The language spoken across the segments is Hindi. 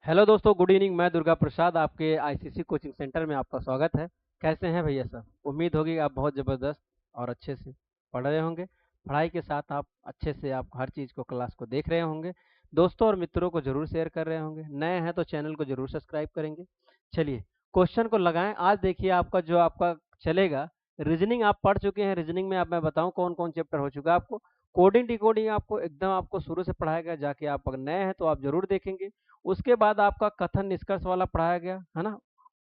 हेलो दोस्तों, गुड इवनिंग। मैं दुर्गा प्रसाद आपके आईसीसी कोचिंग सेंटर में आपका स्वागत है। कैसे हैं भैया सब? उम्मीद होगी आप बहुत ज़बरदस्त और अच्छे से पढ़ रहे होंगे। पढ़ाई के साथ आप अच्छे से आप हर चीज़ को क्लास को देख रहे होंगे। दोस्तों और मित्रों को ज़रूर शेयर कर रहे होंगे। नए हैं तो चैनल को ज़रूर सब्सक्राइब करेंगे। चलिए क्वेश्चन को लगाएं। आज देखिए आपका चलेगा। रीजनिंग आप पढ़ चुके हैं। रीजनिंग में आप मैं बताऊं कौन कौन चैप्टर हो चुका है आपको। कोडिंग डिकोडिंग आपको एकदम आपको शुरू से पढ़ाया गया। जाके आप अगर नए हैं तो आप जरूर देखेंगे। उसके बाद आपका कथन निष्कर्ष वाला पढ़ाया गया है ना।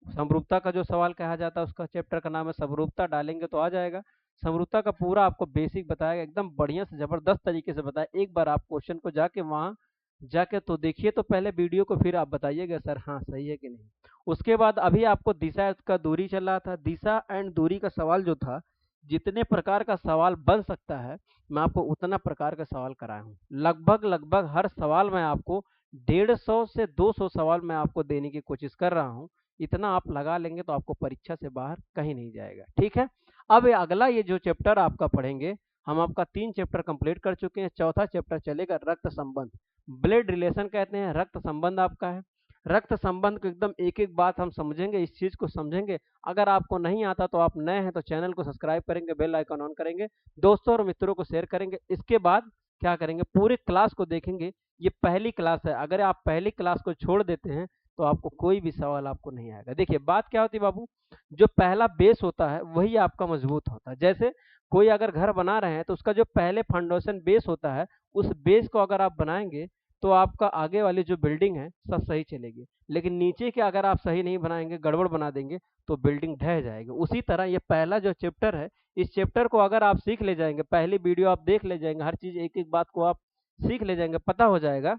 समरूपता का जो सवाल कहा जाता है उसका चैप्टर का नाम है समरूपता। डालेंगे तो आ जाएगा। समरूपता का पूरा आपको बेसिक बताया गया, एकदम बढ़िया से जबरदस्त तरीके से बताया। एक बार आप क्वेश्चन को जाके वहाँ जाके तो देखिए, तो पहले वीडियो को फिर आप बताइएगा सर हाँ सही है कि नहीं। उसके बाद अभी आपको दिशा का दूरी चल रहा था। दिशा एंड दूरी का सवाल जो था, जितने प्रकार का सवाल बन सकता है मैं आपको उतना प्रकार का सवाल कराया हूँ। लगभग लगभग हर सवाल में आपको 150 से 200 सवाल मैं आपको देने की कोशिश कर रहा हूँ। इतना आप लगा लेंगे तो आपको परीक्षा से बाहर कहीं नहीं जाएगा। ठीक है। अब अगला ये जो चैप्टर आपका पढ़ेंगे, हम आपका 3 चैप्टर कंप्लीट कर चुके हैं। चौथा चैप्टर चलेगा रक्त संबंध। ब्लड रिलेशन कहते हैं, रक्त संबंध आपका है। रक्त संबंध को एकदम एक एक बात हम समझेंगे, इस चीज को समझेंगे। अगर आपको नहीं आता तो आप नए हैं तो चैनल को सब्सक्राइब करेंगे, बेल आइकन ऑन करेंगे, दोस्तों और मित्रों को शेयर करेंगे। इसके बाद क्या करेंगे, पूरे क्लास को देखेंगे। ये पहली क्लास है। अगर आप पहली क्लास को छोड़ देते हैं तो आपको कोई भी सवाल आपको नहीं आएगा। देखिए बात क्या होती है बाबू, जो पहला बेस होता है वही आपका मजबूत होता है। जैसे कोई अगर घर बना रहे हैं तो उसका जो पहले फाउंडेशन बेस होता है, उस बेस को अगर आप बनाएंगे तो आपका आगे वाली जो बिल्डिंग है सब सही चलेगी। लेकिन नीचे के अगर आप सही नहीं बनाएंगे, गड़बड़ बना देंगे, तो बिल्डिंग ढह जाएगी। उसी तरह ये पहला जो चैप्टर है, इस चैप्टर को अगर आप सीख ले जाएंगे, पहली वीडियो आप देख ले जाएंगे, हर चीज एक एक बात को आप सीख ले जाएंगे, पता हो जाएगा,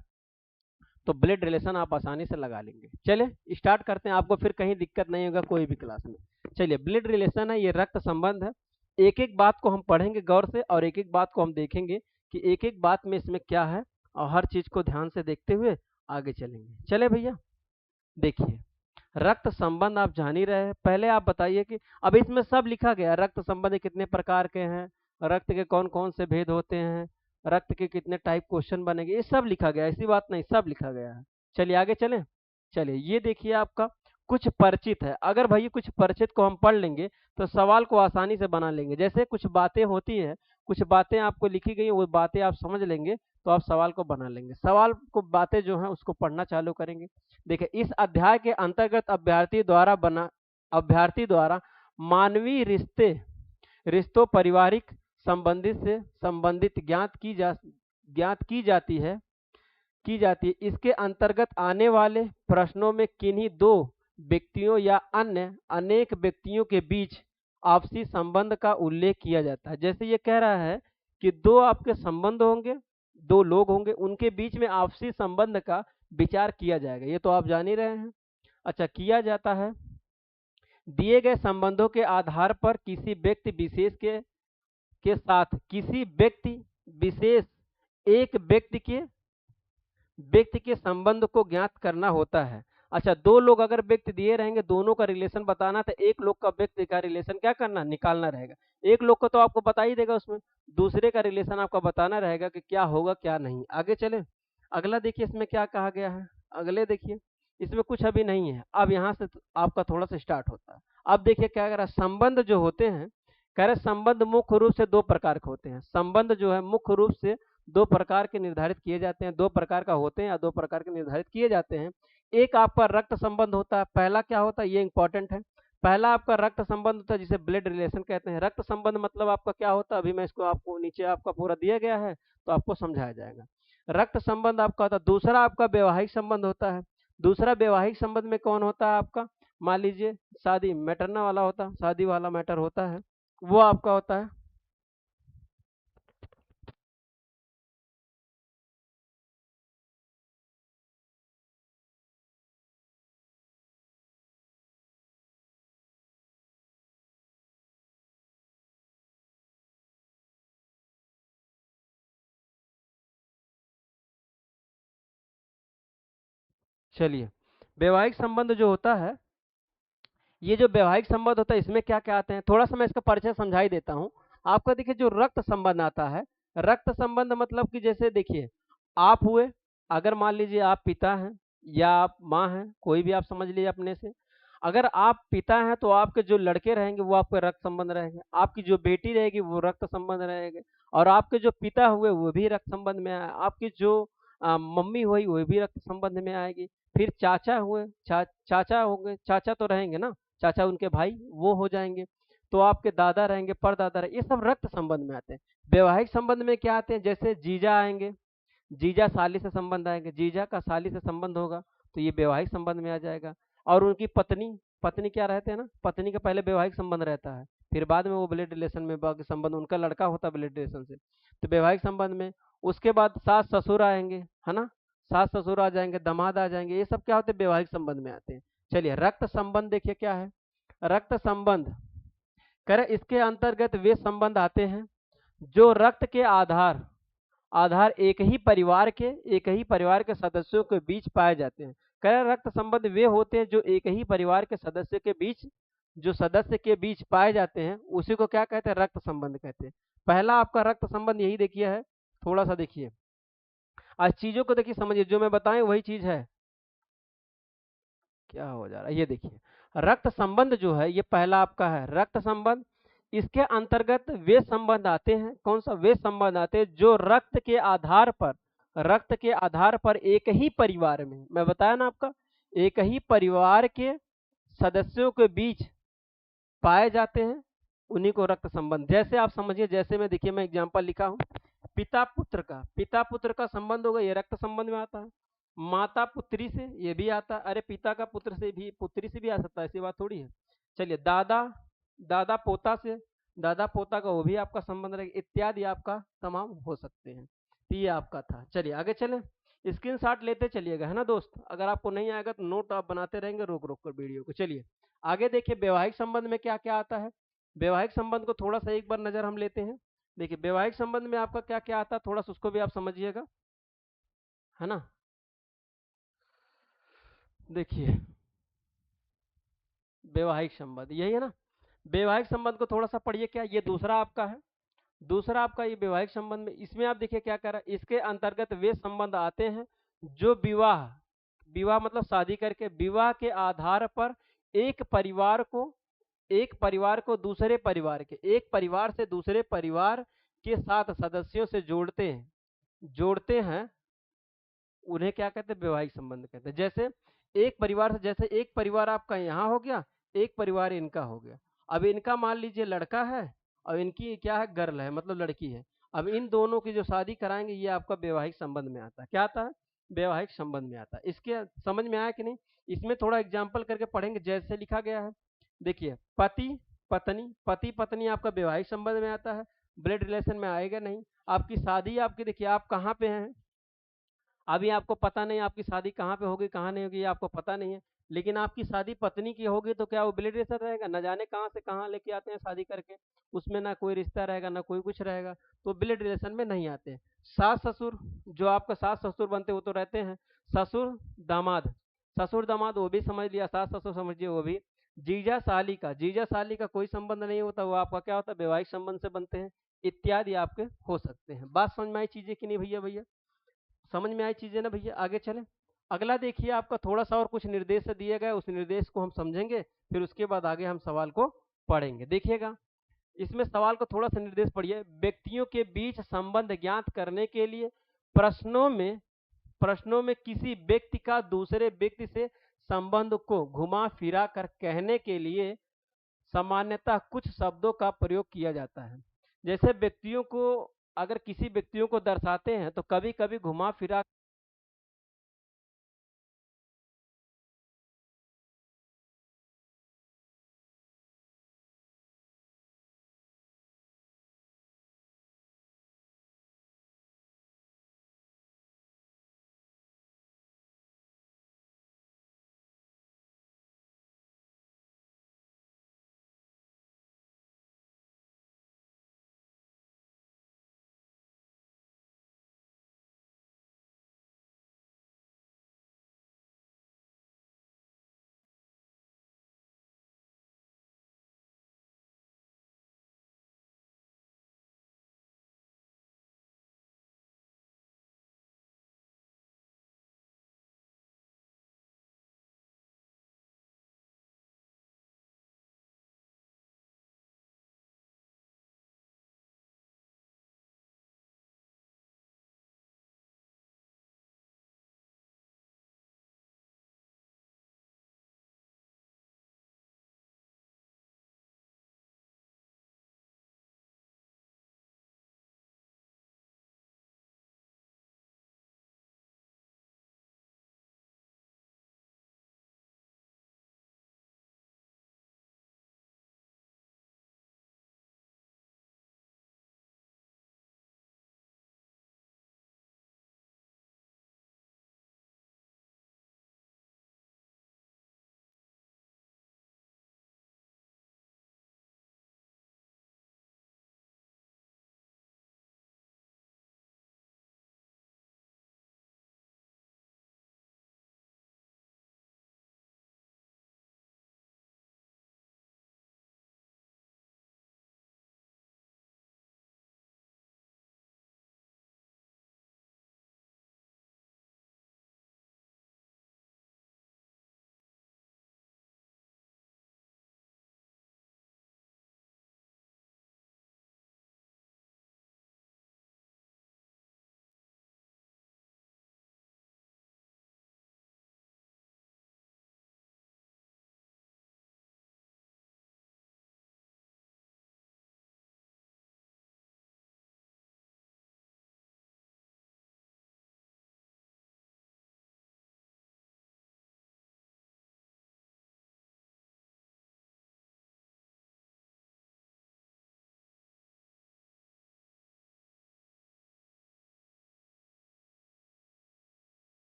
तो ब्लड रिलेशन आप आसानी से लगा लेंगे। चलिए स्टार्ट करते हैं, आपको फिर कहीं दिक्कत नहीं होगा कोई भी क्लास में। चलिए ब्लड रिलेशन है, ये रक्त संबंध है। एक एक बात को हम पढ़ेंगे गौर से और एक एक बात को हम देखेंगे कि एक एक बात में इसमें क्या है, और हर चीज को ध्यान से देखते हुए आगे चलेंगे। चले भैया देखिए, रक्त संबंध आप जान ही रहे हैं। पहले आप बताइए कि अब इसमें सब लिखा गया है, रक्त संबंध कितने प्रकार के हैं, रक्त के कौन कौन से भेद होते हैं, रक्त के कितने टाइप क्वेश्चन बनेंगे, ये सब लिखा गया है। ऐसी बात नहीं, सब लिखा गया है। चलिए आगे चलें। चलिए ये देखिए आपका कुछ परिचित है। अगर भाई कुछ परिचित को हम पढ़ लेंगे तो सवाल को आसानी से बना लेंगे। जैसे कुछ बातें होती हैं, कुछ बातें आपको लिखी गई, वो बातें आप समझ लेंगे तो आप सवाल को बना लेंगे। सवाल को बातें जो है उसको पढ़ना चालू करेंगे। देखिए इस अध्याय के अंतर्गत अभ्यर्थी द्वारा मानवीय रिश्तों पारिवारिक संबंधित से संबंधित ज्ञात की जाती है। इसके अंतर्गत आने वाले प्रश्नों में किन्हीं दो व्यक्तियों या अन्य अनेक व्यक्तियों के बीच आपसी संबंध का उल्लेख किया जाता है। जैसे ये कह रहा है कि दो आपके संबंध होंगे, दो लोग होंगे, उनके बीच में आपसी संबंध का विचार किया जाएगा। ये तो आप जान ही रहे हैं। अच्छा, किया जाता है दिए गए संबंधों के आधार पर किसी व्यक्ति विशेष के साथ किसी व्यक्ति विशेष एक व्यक्ति के संबंध को ज्ञात करना होता है। अच्छा, दो लोग अगर व्यक्ति दिए रहेंगे, दोनों का रिलेशन बताना, तो एक लोग का व्यक्ति का रिलेशन क्या करना, निकालना रहेगा। एक लोग का तो आपको बता ही देगा, उसमें दूसरे का रिलेशन आपका बताना रहेगा कि क्या होगा क्या नहीं। आगे चले। अगला देखिए इसमें क्या कहा गया है। अगले देखिए, इसमें कुछ अभी नहीं है। अब यहाँ से आपका थोड़ा सा स्टार्ट होता है। अब देखिए क्या कह रहा है, संबंध जो होते हैं, कह रहे संबंध मुख्य रूप से दो प्रकार के होते हैं। संबंध जो है मुख्य रूप से दो प्रकार के निर्धारित किए जाते हैं। दो प्रकार का होते हैं या दो प्रकार के निर्धारित किए जाते हैं। एक आपका रक्त संबंध होता है। पहला क्या होता है, ये इंपॉर्टेंट है। पहला आपका रक्त संबंध होता है जिसे ब्लड रिलेशन कहते हैं। रक्त संबंध मतलब आपका क्या होता है, अभी मैं इसको आपको नीचे आपका पूरा दिया गया है तो आपको समझाया जाएगा। रक्त संबंध आपका होता है। दूसरा आपका वैवाहिक संबंध होता है। दूसरा वैवाहिक संबंध में कौन होता है आपका, मान लीजिए शादी मैटरना वाला होता है, शादी वाला मैटर होता है, वो आपका होता है। चलिए, वैवाहिक संबंध जो होता है, ये जो वैवाहिक संबंध होता है इसमें क्या क्या आते हैं, थोड़ा सा मैं इसका परिचय समझा ही देता हूँ आपका। देखिए जो रक्त संबंध आता है, रक्त संबंध मतलब कि जैसे देखिए आप हुए, अगर मान लीजिए आप पिता हैं या आप माँ हैं, कोई भी आप समझ लीजिए अपने से। अगर आप पिता हैं तो आपके जो लड़के रहेंगे वो आपके रक्त संबंध रहेंगे, आपकी जो बेटी रहेगी वो रक्त संबंध रहेंगे, और आपके जो पिता हुए वो भी रक्त संबंध में आए, आपकी जो मम्मी हुई वो भी रक्त संबंध में आएगी। फिर चाचा हुए, चाचा होंगे, चाचा तो रहेंगे ना, चाचा उनके भाई वो हो जाएंगे। तो आपके दादा रहेंगे, परदादा रहेंगे, ये सब रक्त संबंध में आते हैं। वैवाहिक संबंध में क्या आते हैं, जैसे जीजा आएंगे, जीजा साली से संबंध आएंगे, जीजा का साली से संबंध होगा तो ये वैवाहिक संबंध में आ जाएगा। और उनकी पत्नी, पत्नी क्या रहते हैं ना, पत्नी का पहले वैवाहिक संबंध रहता है, फिर बाद में वो ब्लड रिलेशन में बाकी संबंध, उनका लड़का होता है ब्लड रिलेशन से, तो वैवाहिक संबंध में। उसके बाद सास ससुर आएंगे, है ना, सास ससुर आ जाएंगे, दामाद आ जाएंगे, ये सब क्या होते हैं, वैवाहिक संबंध में आते हैं। चलिए रक्त संबंध देखिए क्या है। रक्त संबंध करें, इसके अंतर्गत वे संबंध आते हैं जो रक्त के आधार आधार एक ही परिवार के सदस्यों के बीच पाए जाते हैं। कह रहे रक्त संबंध वे होते हैं जो एक ही परिवार के सदस्य के बीच, जो सदस्य के बीच पाए जाते हैं, उसी को क्या कहते हैं, रक्त संबंध कहते हैं। पहला आपका रक्त संबंध यही देखिए है, थोड़ा सा देखिए, आज चीजों को देखिए, समझिए, जो मैं बताएं वही चीज है। क्या हो जा रहा है, ये देखिए, रक्त संबंध जो है ये पहला आपका है रक्त संबंध। इसके अंतर्गत वे संबंध आते हैं, कौन सा, वे संबंध आते हैं जो रक्त के आधार पर एक ही परिवार में, मैं बताया ना आपका, एक ही परिवार के सदस्यों के बीच पाए जाते हैं, उन्हीं को रक्त संबंध। जैसे आप समझिए, जैसे मैं देखिए, मैं एग्जांपल लिखा हूँ, पिता पुत्र का संबंध होगा, ये रक्त संबंध में आता है। माता पुत्री से, ये भी आता है, अरे पिता का पुत्र से भी, पुत्री से भी आ सकता है, ऐसी बात थोड़ी है। चलिए दादा, दादा पोता से, दादा पोता का वो भी आपका संबंध रहेगा, इत्यादि आपका तमाम हो सकते हैं। तो ये आपका था। चलिए आगे चलें, स्क्रीन शॉट लेते चलिएगा, है ना दोस्त, अगर आपको नहीं आएगा तो नोट आप बनाते रहेंगे रोक रोक कर वीडियो को। चलिए आगे देखिए, वैवाहिक संबंध में क्या क्या आता है। वैवाहिक संबंध को थोड़ा सा एक बार नजर हम लेते हैं। देखिए वैवाहिक संबंध में आपका क्या क्या आता है, थोड़ा सा उसको भी आप समझिएगा, है ना। देखिए वैवाहिक संबंध यही है ना, वैवाहिक संबंध को थोड़ा सा पढ़िए, क्या ये दूसरा आपका है, दूसरा आपका ये वैवाहिक संबंध में, इसमें आप देखिए क्या कर रहा है, इसके अंतर्गत वे संबंध आते हैं जो विवाह, विवाह मतलब शादी करके, विवाह के आधार पर एक परिवार को, एक परिवार को दूसरे परिवार के, एक परिवार से दूसरे परिवार के साथ सदस्यों से जोड़ते हैं, उन्हें क्या कहते हैं, वैवाहिक संबंध कहते हैं। जैसे एक परिवार से, जैसे एक परिवार आपका यहाँ हो गया, एक परिवार इनका हो गया। अब इनका मान लीजिए लड़का है, और इनकी क्या है, गर्ल है, मतलब लड़की है। अब इन दोनों की जो शादी कराएंगे, ये आपका वैवाहिक संबंध में आता है, क्या आता है, वैवाहिक संबंध में आता है। इसके समझ में आया कि नहीं, इसमें थोड़ा एग्जाम्पल करके पढ़ेंगे, जैसे लिखा गया है। देखिए पति पत्नी आपका वैवाहिक संबंध में आता है, ब्लड रिलेशन में आएगा नहीं। आपकी शादी, आपकी देखिए आप कहाँ पे हैं, अभी आपको पता नहीं आपकी शादी कहाँ पे होगी कहाँ नहीं होगी, ये आपको पता नहीं है। लेकिन आपकी शादी पत्नी की होगी तो क्या वो ब्लड रिलेशन रहेगा, न जाने कहाँ से कहाँ लेके आते हैं शादी करके, उसमें ना कोई रिश्ता रहेगा ना कोई कुछ रहेगा, तो ब्लड रिलेशन में नहीं आते हैं। सास ससुर, जो आपका सास ससुर बनते वो तो रहते हैं। ससुर दामाद, ससुर दामाद वो भी समझ लिया, सास ससुर समझिए वो भी। जीजा साली का कोई संबंध नहीं होता, वो आपका क्या होता है, वैवाहिक संबंध से बनते हैं, इत्यादि आपके हो सकते हैं। बात समझ में आई चीजें कि नहीं भैया, भैया समझ में आई चीजें ना भैया, आगे चलें। अगला देखिए, आपका थोड़ा सा और कुछ निर्देश दिए गए, उस निर्देश को हम समझेंगे, फिर उसके बाद आगे हम सवाल को पढ़ेंगे। देखिएगा, इसमें सवाल को थोड़ा सा निर्देश पढ़िए। व्यक्तियों के बीच संबंध ज्ञात करने के लिए प्रश्नों में किसी व्यक्ति का दूसरे व्यक्ति से संबंध को घुमा फिरा कर कहने के लिए सामान्यतः कुछ शब्दों का प्रयोग किया जाता है। जैसे व्यक्तियों को, अगर किसी व्यक्तियों को दर्शाते हैं तो कभी कभी घुमा फिरा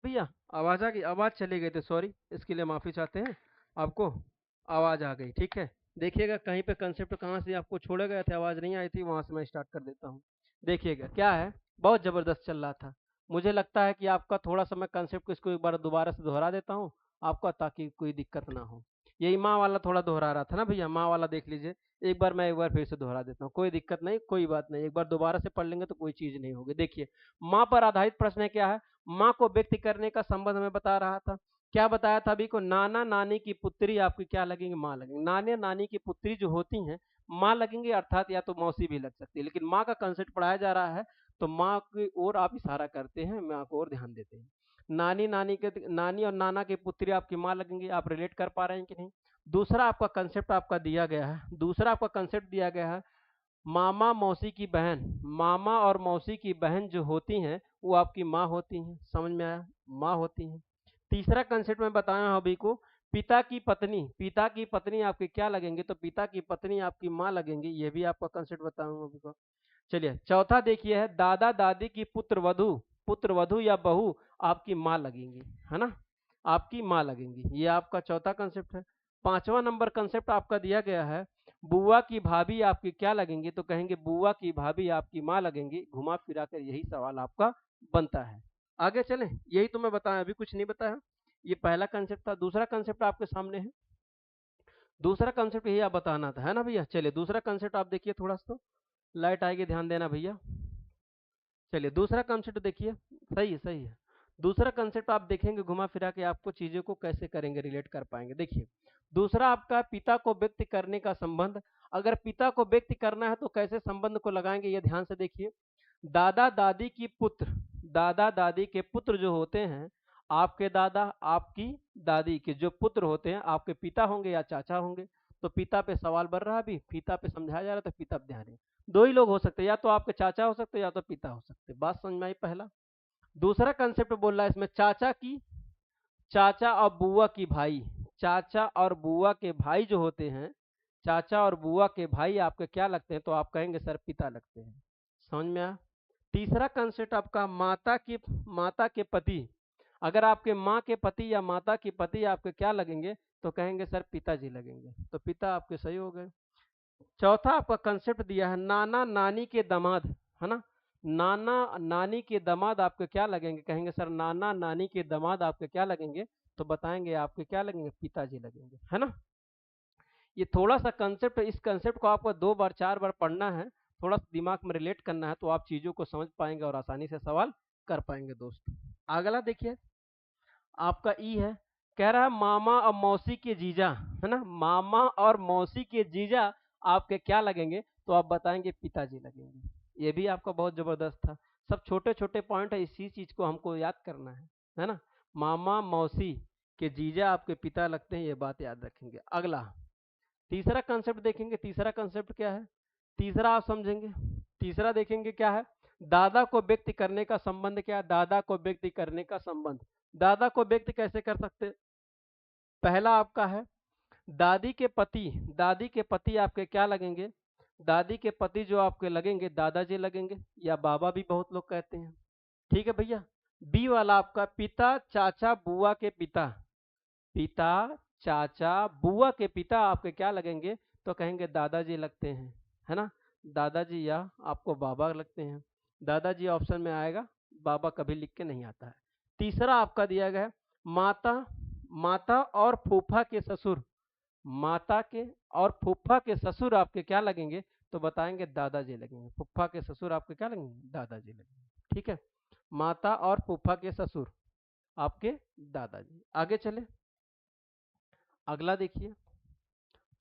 भैया आवाज आ गई, आवाज चली गई थी, सॉरी, इसके लिए माफी चाहते हैं आपको। आवाज आ गई, ठीक है। देखिएगा कहीं पे कंसेप्ट कहाँ से आपको छोड़े गए थे, आवाज नहीं आई थी, वहां से मैं स्टार्ट कर देता हूँ। देखिएगा क्या है, बहुत जबरदस्त चल रहा था। मुझे लगता है कि आपका थोड़ा सा मैं कंसेप्ट को इसको एक बार दोबारा से दोहरा देता हूँ आपका, ताकि कोई दिक्कत ना हो। यही माँ वाला थोड़ा दोहरा रहा था ना भैया, माँ वाला देख लीजिए। एक बार फिर से दोहरा देता हूँ, कोई दिक्कत नहीं, कोई बात नहीं, एक बार दोबारा से पढ़ लेंगे तो कोई चीज नहीं होगी। देखिए, माँ पर आधारित प्रश्न है, क्या है, माँ को व्यक्त करने का संबंध में बता रहा था। क्या बताया था अभी को, नाना नानी की पुत्री आपकी क्या लगेंगी, माँ लगेंगी। नाना नानी की पुत्री जो होती हैं माँ लगेंगी, अर्थात या तो मौसी भी लग सकती है, लेकिन माँ का कंसेप्ट पढ़ाया जा रहा है तो माँ की ओर आप इशारा करते हैं, माँ को ओर ध्यान देते हैं। नानी और नाना की पुत्री आपकी माँ लगेंगी, आप रिलेट कर पा रहे हैं कि नहीं। दूसरा आपका कंसेप्ट आपका दिया गया है, दूसरा आपका कंसेप्ट दिया गया है, मामा मौसी की बहन। मामा और मौसी की बहन जो होती हैं वो आपकी माँ होती हैं, समझ में आया, माँ होती हैं। तीसरा कंसेप्ट मैं बताया हूं अभी को, पिता की पत्नी। पिता की पत्नी आपके क्या लगेंगे, तो पिता की पत्नी आपकी माँ लगेंगी, ये भी आपका कंसेप्ट बताऊंगा अभी को। चलिए चौथा देखिए है, दादा दादी की पुत्र वधु। पुत्र वधु या बहू आपकी माँ लगेंगी, है ना, आपकी माँ लगेंगी, ये आपका चौथा कंसेप्ट है। पांचवा नंबर कंसेप्ट आपका दिया गया है, बुआ की भाभी आपकी क्या लगेंगी, तो कहेंगे बुआ की भाभी आपकी माँ लगेंगी। घुमा फिरा कर यही सवाल आपका बनता है। आगे चलें, यही तो मैं बताया, अभी कुछ नहीं बताया। ये पहला कंसेप्ट था, दूसरा कंसेप्ट आपके सामने है। दूसरा कंसेप्ट यही आप बताना था, है ना भैया। चलिए दूसरा कंसेप्ट आप देखिए, थोड़ा सा लाइट आएगी, ध्यान देना भैया। चलिए दूसरा कंसेप्ट देखिए, सही है सही है। दूसरा कंसेप्ट आप देखेंगे, घुमा फिरा के आपको चीजों को कैसे करेंगे, रिलेट कर पाएंगे। देखिए दूसरा आपका पिता को व्यक्त करने का संबंध। अगर पिता को व्यक्त करना है तो कैसे संबंध को लगाएंगे, ये ध्यान से देखिए। दादा दादी की पुत्र, दादा दादी के पुत्र जो होते हैं, आपके दादा आपकी दादी के जो पुत्र होते हैं आपके पिता होंगे या चाचा होंगे। तो पिता पे सवाल बढ़ रहा है, अभी पिता पे समझाया जा रहा है, तो पिता पे ध्यान है। दो ही लोग हो सकते हैं, या तो आपके चाचा हो सकते हैं या तो पिता हो सकते हैं, बात समझ में आई पहला। दूसरा कंसेप्ट बोल रहा है इसमें, चाचा की, चाचा और बुआ की भाई। चाचा और बुआ के भाई जो होते हैं, चाचा और बुआ के भाई आपके क्या लगते हैं, तो आप कहेंगे सर पिता लगते हैं, समझ में आया। तीसरा कंसेप्ट आपका, माता के पति। अगर आपके माँ के पति या माता के पति आपके क्या लगेंगे, तो कहेंगे सर पिताजी लगेंगे, तो पिता आपके सही हो गए। चौथा आपका कंसेप्ट दिया है, नाना नानी के दामाद, है ना, नाना नानी के दामाद आपके क्या लगेंगे, कहेंगे सर नाना नानी के दामाद आपके क्या लगेंगे, तो बताएंगे आपके क्या लगेंगे, पिताजी लगेंगे, है ना। ये थोड़ा सा कंसेप्ट, इस कंसेप्ट को आपको 2 बार 4 बार पढ़ना है, थोड़ा सा दिमाग में रिलेट करना है, तो आप चीजों को समझ पाएंगे और आसानी से सवाल कर पाएंगे दोस्त। अगला देखिए आपका ई है, कह रहा है मामा और मौसी के जीजा, है ना, मामा और मौसी के जीजा आपके क्या लगेंगे, तो आप बताएंगे पिताजी लगेंगे। ये भी आपका बहुत जबरदस्त था। सब छोटे छोटे पॉइंट है, इसी चीज को हमको याद करना है ना। मामा मौसी के जीजा आपके पिता लगते हैं, ये बात याद रखेंगे। अगला तीसरा कंसेप्ट देखेंगे, तीसरा कंसेप्ट क्या है, तीसरा आप समझेंगे। तीसरा देखेंगे क्या है, दादा को व्यक्त करने का संबंध क्या है, दादा को व्यक्त करने का संबंध। दादा को व्यक्त कैसे कर सकते, पहला आपका है दादी के पति। दादी के पति आपके क्या लगेंगे, दादी के पति जो आपके लगेंगे दादाजी लगेंगे, या बाबा भी बहुत लोग कहते हैं, ठीक है भैया। बी वाला आपका पिता चाचा बुआ के पिता। पिता चाचा बुआ के पिता आपके क्या लगेंगे, तो कहेंगे दादाजी लगते हैं, है ना, दादाजी या आपको बाबा लगते हैं। दादाजी ऑप्शन में आएगा, बाबा कभी लिख के नहीं आता है। तीसरा आपका दिया गया है माता, माता और फूफा के ससुर। माता के और फूफा के ससुर आपके क्या लगेंगे, तो बताएंगे दादाजी लगेंगे। फूफा के ससुर आपके क्या लगेंगे, दादाजी लगेंगे, ठीक है। माता और फूफा के ससुर आपके दादाजी। आगे चले, अगला देखिए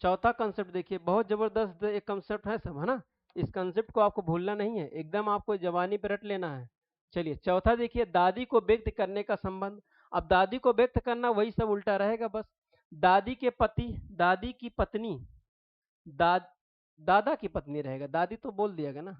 चौथा कंसेप्ट देखिए, बहुत जबरदस्त एक कंसेप्ट है सब, है ना। इस कंसेप्ट को आपको भूलना नहीं है, एकदम आपको जवानी पे रट लेना है। चलिए चौथा देखिए, दादी को व्यक्त करने का संबंध। अब दादी को व्यक्त करना वही सब उल्टा रहेगा बस। दादी के पति, दादी की पत्नी, दादा की पत्नी रहेगा, दादी तो बोल दिया गया ना,